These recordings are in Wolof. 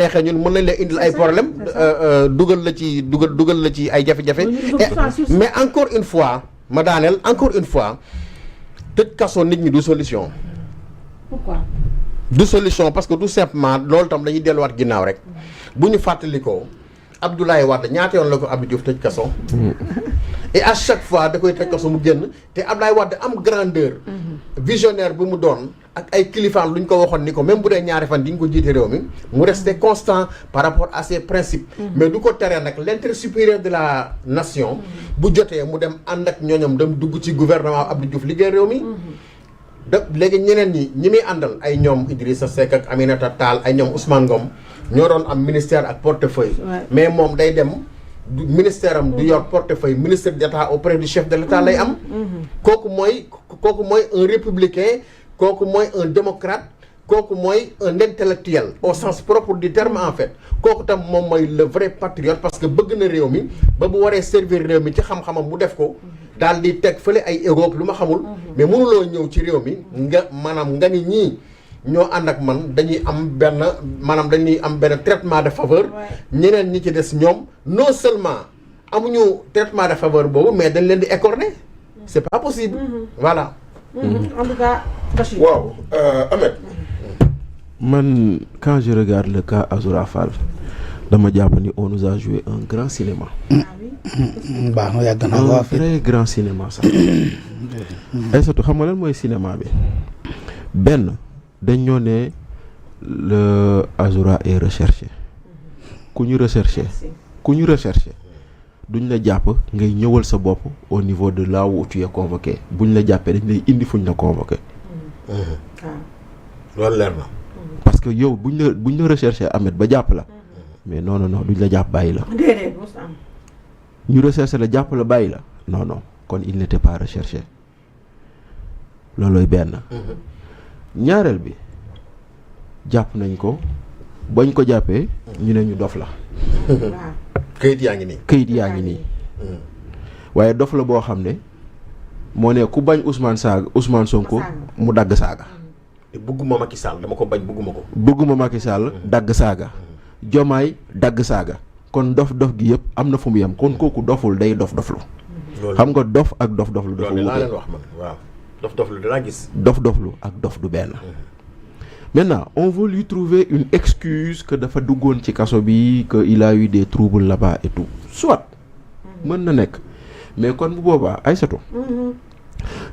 neexee ñun mën nañ leen indil ay problème dugal la ci ay jafe-jafe mais encore une fois ma daaneel encore une fois tëj kaso nit ñi du solution. Pourquoi? du solution parce que tout simplement loolu tam dañuy delluwaat ginnaaw rek bu ñu fàttalikoo Abdoulaye Wade ñaata yoon la ko Abdou Diouf tëj kaso. et à chaque fois da koy tëj kaso mu génn te Abdoulaye Wade am grandeur. visionnaire bu mu doon ak ay kilifaan lu ñu ko waxoon ni ko même bu dee ñaari fan di nga ko jiite réew mi mu resté constant par rapport à ses principes. mais du ko teree nag l'intérêt supérieur de la nation. bu jotee mu dem ànd ak ñooñam dem dugg ci gouvernement Abdou Diouf liggéey réew mi. léegi ñeneen ñi muy àndal ay ñoom Idrissa Seck ak Aminata Tall ay ñoom Ousmane Ngom ñoo doon am ministère ak portefeuille. mais moom day dem ministère am du yor portefeuille ministre d'État auprès du chef de l'État lay am. kooku mooy un républicain kooku mooy un démocrate kooku mooy un intellectuel au sens propre du terme en fait kooku tam moom mooy le vrai patriote parce que bëgg na réew mi ba bu waree servir réew mi ci xam-xamam mu def ko. daal di teg fële ay Europe lu ma xamul. mais mënuloo ñëw ci réew mi nga maanaam nga ni ñii ñoo ànd ak man dañuy am benn traitement de faveur. ñeneen ñi ci des ñoom non seulement amuñu traitement de faveur boobu mais dañ leen di écorner. c'est pas possible. voilà. en tout cas. waaw Ahmed. man quand je regarde le cas Azoura Fall dama jàpp ni on nous a joué un grand cinéma. baax na yàgg naa un très grand cinéma sax. ay surtout xam nga lan mooy cinéma bi benn dañ ñoo ne le Azoura est recherché ku ñu recherché duñ la jàpp ngay ñëwal sa bopp au niveau de là où tu es convoqué buñ la jàppee dañ lay indi fuñ la convoqué. loolu leer na. parce que yow buñ la recherché Ahmed ba jàpp la mais non duñ la jàpp bàyyi la. ñu recherché la jàpp la bàyyi la non kon il n'était pas recherché loolooy benn. ñaareel bi jàpp nañ ko bañ ko jàppee ñu ne ñu dof la. këyit yaa ngi nii. waaye dof la boo xam ne moo ne ku bañ Ousmane Sonko mu dagg saaga. te bëgguma Macky Sall dama ko bañ bëgguma ko. bëgguma Macky Sall dagg saaga. Jomaay dagg saaga. kon dof gi yëpp am na fu mu yem kon kooku doful day doflu. xam nga dof ak doflu dafa loolu laa leen wax man waaw doflu danaa gis. doflu ak dof du benn. maintenant on veut lui trouver une excuse que dafa duggoon ci kaso bi que il a eu des troubles là-bas et tout soit mën na nekk mais kon bu boobaa Aïssatou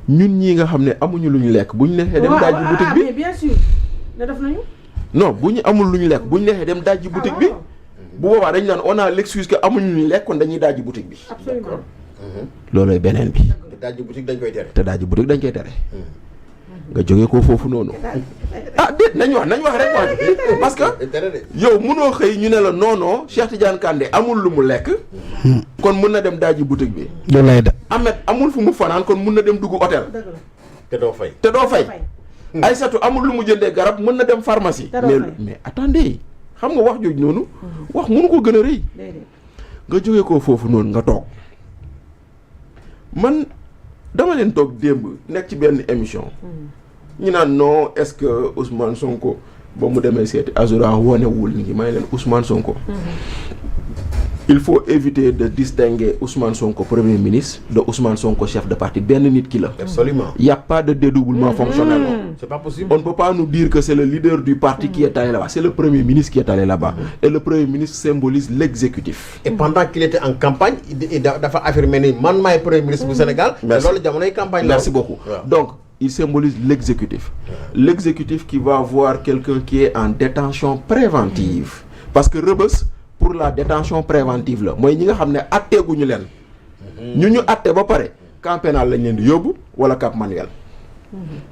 ñun ñii nga xam ne amuñu lu ñu lekk bu ñu neexee dem dajji boutique bi bien sûr ne def nañu. non bu ñu amul lu ñu lekk bu ñu neexee dem dajji boutique bi bu boobaa dañu naan on a l'excuse que amuñu lu ñu lekk kon dañuy dajji boutique bi. absolument. loolooy beneen bi. te dajji boutique dañ koy tere. te dajji boutique dañ koy tere. nga jógee ko foofu noonu. déet nañ wax rek wax parce que yow mënoo xëy ñu ne la non Cheikh Tidiane Kandé amul lu mu lekk. kon mun na dem dajji boutique bi. loolu lay da. Ahmed amul fu mu fanaan kon mun na dem dugg hôtel. te doo fay. Aïssatou amul lu mu jëndee garab mën na dem pharmacie. mais attendez xam nga wax jooju noonu. wax mënu ko gën a rëy. nga jógee ko foofu noonu nga toog man dama leen toog démb nekk ci benn émission. ñu naan non est-ce que Ousmane Sonko ba mu demee seeti Azoura wonewul ni may leen Ousmane Sonko. il faut éviter de distinguer Ousmane Sonko Premier ministre de Ousmane Sonko chef de parti benn nit ki la. Absolument. Il y a pas de dédoublement fonctionnel. C'est pas possible. On ne peut pas nous dire que c'est le leader du parti qui est allé là-bas. C'est le Premier ministre qui est allé là-bas. Et le Premier ministre symbolise l'exécutif. Et pendant qu'il était en campagne, il a affirmé ni man maay Premier ministre du Sénégal. Merci. Merci beaucoup. Donc, il symbolise l'exécutif. L'exécutif qui va voir quelqu'un qui est en détention préventive. Parce que Rebeuss, pour la détention préventive la mooy ñi nga xam ne atteeguñu leen. ñu atte ba pare camp pénal lañ leen di yóbbu wala Cap Manuel.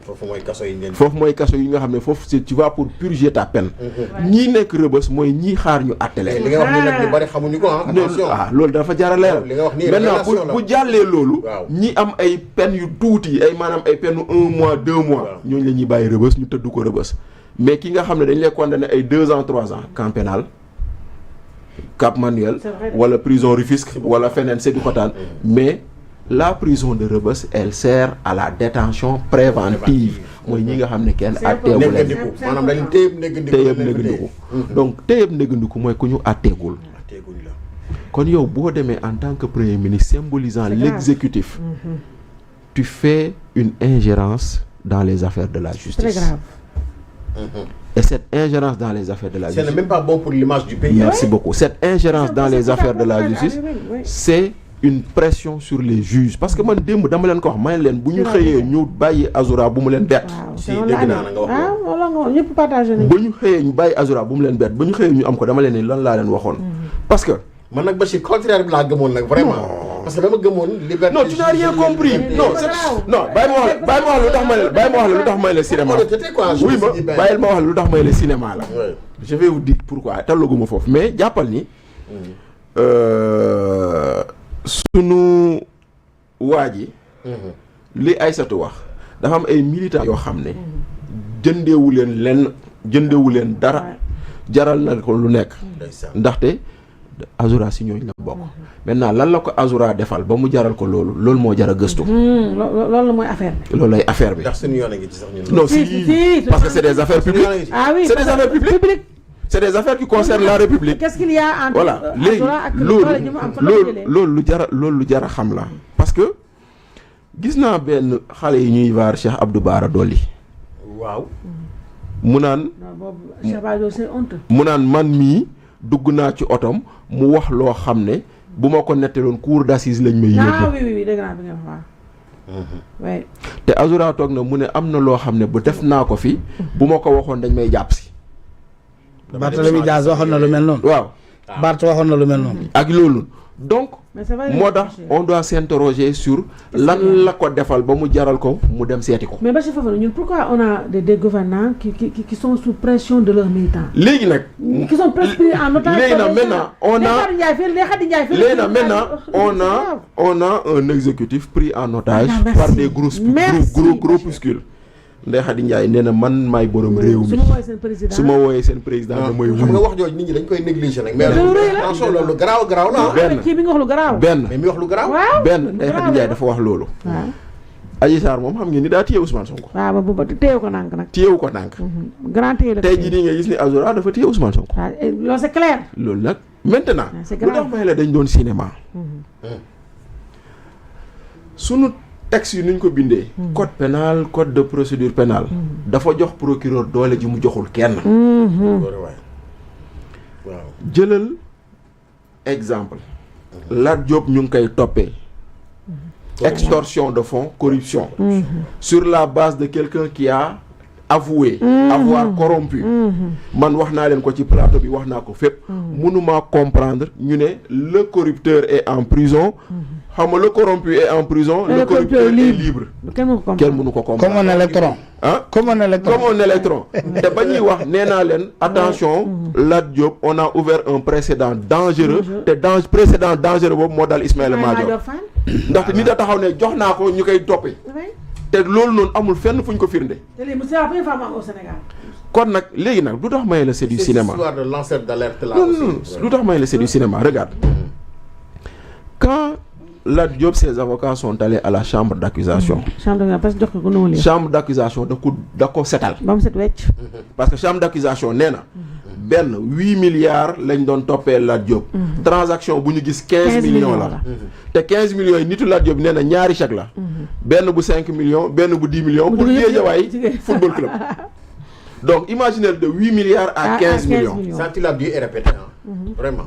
foofu mooy kaso yi ngeen. foofu mooy kaso yi nga xam ne foofu tu vas pour purger ta peine. ñii nekk Rebeuss mooy ñii xaar ñu atte leen. li nga wax nii nag ñu bari xamuñu ko attention. loolu dafa jar a leeral. li nga wax nii maintenant bu jàllee loolu. ñi am ay peine yu tuuti ay maanaam ay peine 1 mois 2 mois. ñooñu la ñuy bàyyi Rebeuss ñu tëdd ko Rebeuss mais ki nga xam ne dañ lay condamné ay 2 ans 3 ans camp pénal Cap Manuel wala prison Rufisque wala feneen Sébikotane mais la prison de Rebeuss elle sert à la détention préventive mooy ñi nga xam ne kenn C'est àtteegu leen néggandiku maanaam dañu téyeb néggandiku téyeb négandiku donc téyeb négandiku mooy ku ñu àtteegul teguñ la kon yow boo demee en tant que premier ministre symbolisant C'est grave. l'exécutif tu fais une ingérence dans les affaires de la justice. Très grave. Et cette ingérence dans les affaires de la ce justice, n'est même pas bon pour l'image du pays. merci beaucoup, cette ingérence dans les affaires de la justice, Oui. c'est une pression sur les juges parce que man démb dama leen ko wax may leen bu ñu xëyee ñu bàyyi Azura bu mu leen bett waaw Si, dégg naa la nga wax waaw wala nga wax ñëpp partagé nañu. ba ñu xëyee ñu bàyyi Azura bu mu leen bett ba ñu xëyee ñu am ko dama leen ne lan laa leen waxoon parce que man nag Bachir contraire bi laa gëmoon nag vraiment. parce que dama gëmoon liberté. non tu n'as rien compris non c'est non bàyyi ma wax lu tax may la bàyyi ma wax lu tax may la cinéma honnêteté quoi. je oui me ma suis dit, ben, bàyyil ma wax lu tax may la cinéma la ouais. je vais vous dire pourquoi tallaguma foofu mais jàppal ni sunu waa ji li Aïssatou wax dafa am ay militants yoo xam ne jëndeewu leen dara jaral na ko lu nekk ndeysaan. ndaxte Azura si ñooñu la bokk maintenant lan la ko Azura defal ba mu jaral ko loolu moo jar a gëstu loolu mooy affaire bi. loolu lay affaire bi ndax suñu yoon a ngi ci sax ñun. non Si, si si, parce que c'est des affaires suñu yoon a publiques ngi ci. Ah oui. C'est des affaires publiques. c'est des affaires qui concernent la République Qu'est-ce qu'il y a entre voilà léegi Azura ak doole ji mu am fa la jëlee. loolu lu jara xam la parce que gis naa benn xale yi ñuy waar Cheikh Abdou Bara Dolly waaw. mu naan Non, boobu Cheikh Badio c'est honteux. mu naan man mii dugg naa ci otom mu wax loo xam ne bu ma ko netteloon cour d'assises lañ may Ah yóbbu oui dégg naa bi nga wax waaw. Ouais. te Azura toog na mu ne am na loo xam ne bu def naa ko fi bu ma ko waxoon dañ may jàpp si Barthélemy Diaz waxoon na lu mel noonu. waaw Barth waxoon na lu mel noonu. ak loolu donc Mais c'est vrai. moo tax on doit s'interroger sur lan la ko defal ba mu jaral ko mu dem seeti ko Mais Bachir Fofana ñun pourquoi on a des gouvernants qui sont sous pression de leurs militants. léegi nag Qui sont presque pris en otage. léegi nag maintenant on a léegi nag maintenant on a un exécutif pris en otage Ah, merci. par des groupuscules Ndeye Khady Ndiaye nee na man maay borom réew mi su ma woowee seen président. su ma wooyee seen président damay xam nga wuyu wax jooju nit ñi dañ koy négliger nag. mais Loolu rëy la. attention loolu lu garaaw garaaw la. benn kii bi nga wax lu garaaw. benn mais mi wax lu garaaw. waaw. benn Ndeye Khady Ndiaye dafa wax loolu waaw Adji Sarr moom xam ngeen ni daa téye Ousmane Sonko waaw ba téye ko nànk nag. téyewu ko ndànk grand téye la. tey jii nii nga gis ni Azura dafa téye Ousmane Sonko waaw loolu c'est clair. loolu nag maintenant Ah, c'est lu tax grave. may la dañ doon cinéma sunu texte yi nuñ ko bindee code pénal code de procédure pénale dafa jox procureur doole ji mu joxul kenn loolu waay. waaw. jëlal exemple Lat Diop ñu ngi koy toppee extorsion de fonds corruption sur la base de quelqu'un qui a avoué avoir corrompu man wax naa leen ko ci plateau bi wax naa ko fépp mënuma comprendre ñu ne le corrupteur est en prison xam nga le corrompu est en prison le corrupteur est libre kenn mënu ko kenn mënu ko comprendre Comme un électron. ah Comme un électron. comme un électron te ba ñuy wax nee naa leen attention Lat Diop on a ouvert un précédent dangereux te précédent dangereux boobu moo dal Ismaïla Madior ndaxte nit a taxaw ne jox naa ko ñu koy toppee te loolu noonu amul fenn fu ñu ko firnde te lii c'est la première fois mu am au Sénégal. kon nag léegi nag lu tax may la c'est du cinéma Cette histoire de lanceur d'alerte là non aussi. non lu tax may la c'est du cinéma regarde quand Lat Diop ses avocats sont allés à la chambre d'accusation chambre de parce que jox ko noonu lii. chambre d'accusation da ko setal ba mu set wecc. parce que chambre d'accusation nee na benn 8 milliards lañ doon toppee Lat Diop transaction bu ñu gis 15 millions la te 15 millions yi nitu Lat Diop nee na ñaari chèque la benn bu 5 millions benn bu 10 millions pour Guédiawaye football club donc imaginez de 8 milliards à 15 millions Ça, tu l'as dit et répété, hein. Vraiment.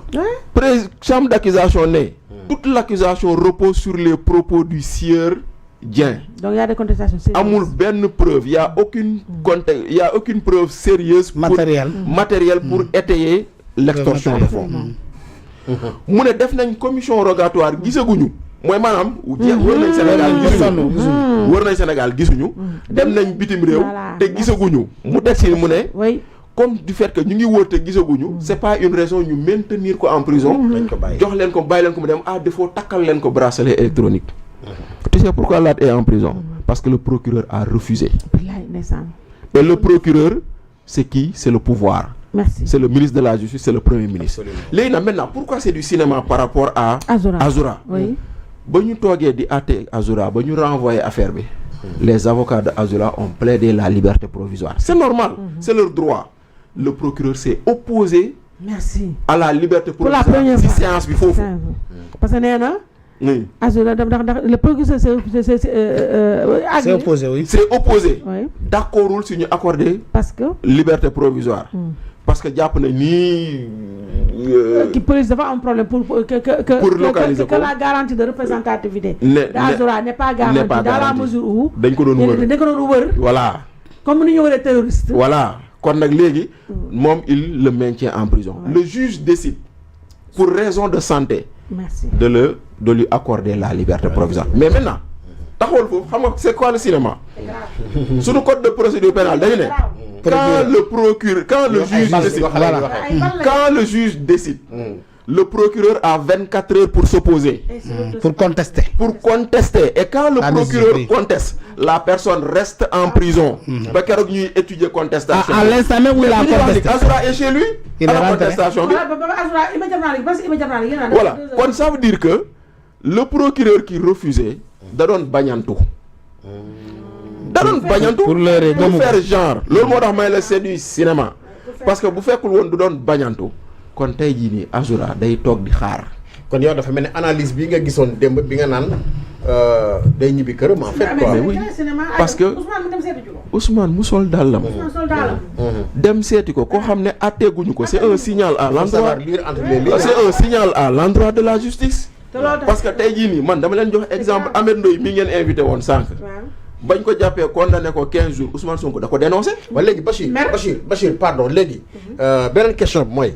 chambre d'accusation ne toute l'accusation repose sur les propos du sieur Dieng donc y a des contestations sérieuses. amul benn preuve y a aucune preuve sérieuse matérielle pour étayer l'extorsion de fonds mu ne def nañ commission rogatoire gisaguñu mooy maanaam wër nañ Sénégal gisuñu wër nañ Sénégal gisuñu dem nañ bitim réew te gisaguñu mu teg si mu ne oui comme du fait que ñu ngi wër te gisaguñu c'est pas une raison ñu maintenir ko en prison jox leen ko bàyyi leen ko mu dem à défaut takkal leen ko bracelet électronique tu sais pourquoi Lat est en prison parce que le procureur a refusé bilaay ndeysaan. et le procureur c'est qui c'est le pouvoir merci. c'est le ministre de la justice c'est le premier ministre Absolument. léegi nag maintenant pourquoi c'est du cinéma par rapport à Azura Azura oui. ba ñu toogee di àtte Azura ba ñu renvoyer affaire bi les avocats de Azoura ont plaidé la liberté provisoire. C'est normal, c'est leur droit. Le procureur s'est opposé merci à la liberté pour la provisoire. première Si fois séance bi foofu. parce que nee na Oui. Azoura ndax le procureur c'est opposé oui. C'est opposé. oui D'accordul si ñu accorder parce que liberté provisoire. Parce que jàpp na nii. qui police dafa am problème pour localiser que la garantie de représentativité Ne- d'Azoura n'est pas garantie dans la garantie. mesure où dañ ko doon wër. dañ ko doon wër Voilà. comme ni ñu wëree terroriste Voilà. Kon nag léegi moom il le maintient en prison. Ouais. Le juge décide pour raison de santé merci de lui accorder la liberté provisoire. Mais maintenant taxawal foofu xam nga c'est quoi le cinéma? Suñu code de procédure pénale dañu ne quand le juge décide, voilà. quand le juge décide, le procureur a 24 heures pour s'opposer, pour contester. et quand le Ah, procureur mais- conteste, la personne reste en prison. Ba keroog ñuy étudier contestation. À l'instant même où il a contesté. Azoura est chez lui. Il à est la rentré. contestation bi. Azoura immédiatement Voilà. Kon ça veut dire que le procureur qui refusait da doon bañantu. Da doon bañantu pour le ré- pour faire genre. Loolu moo tax may la c'est du cinéma. Parce que bu fekkul woon du doon bañantu kon tey jii nii Azoura day toog di xaar. kon yow dafa mel ne analyse bi nga gisoon démb bi nga naan day ñibbi këram en fait quoi. Mais oui. Parce que Ousmane mu sol dàllam dem seeti ko koo xam ne atteeguñu ko c'est un signal à Il faut savoir l'endroit lire entre les lignes. c'est un signal à l'endroit de la justice. Parce que tey jii nii man dama leen jox exemple Ahmed Ndoye mi ngeen invité woon sànq. bañ ko jàppee condamné ko 15 jours Ousmane Sonko da ko dénoncé. ba léegi Bachir pardon léegi beneen question bi mooy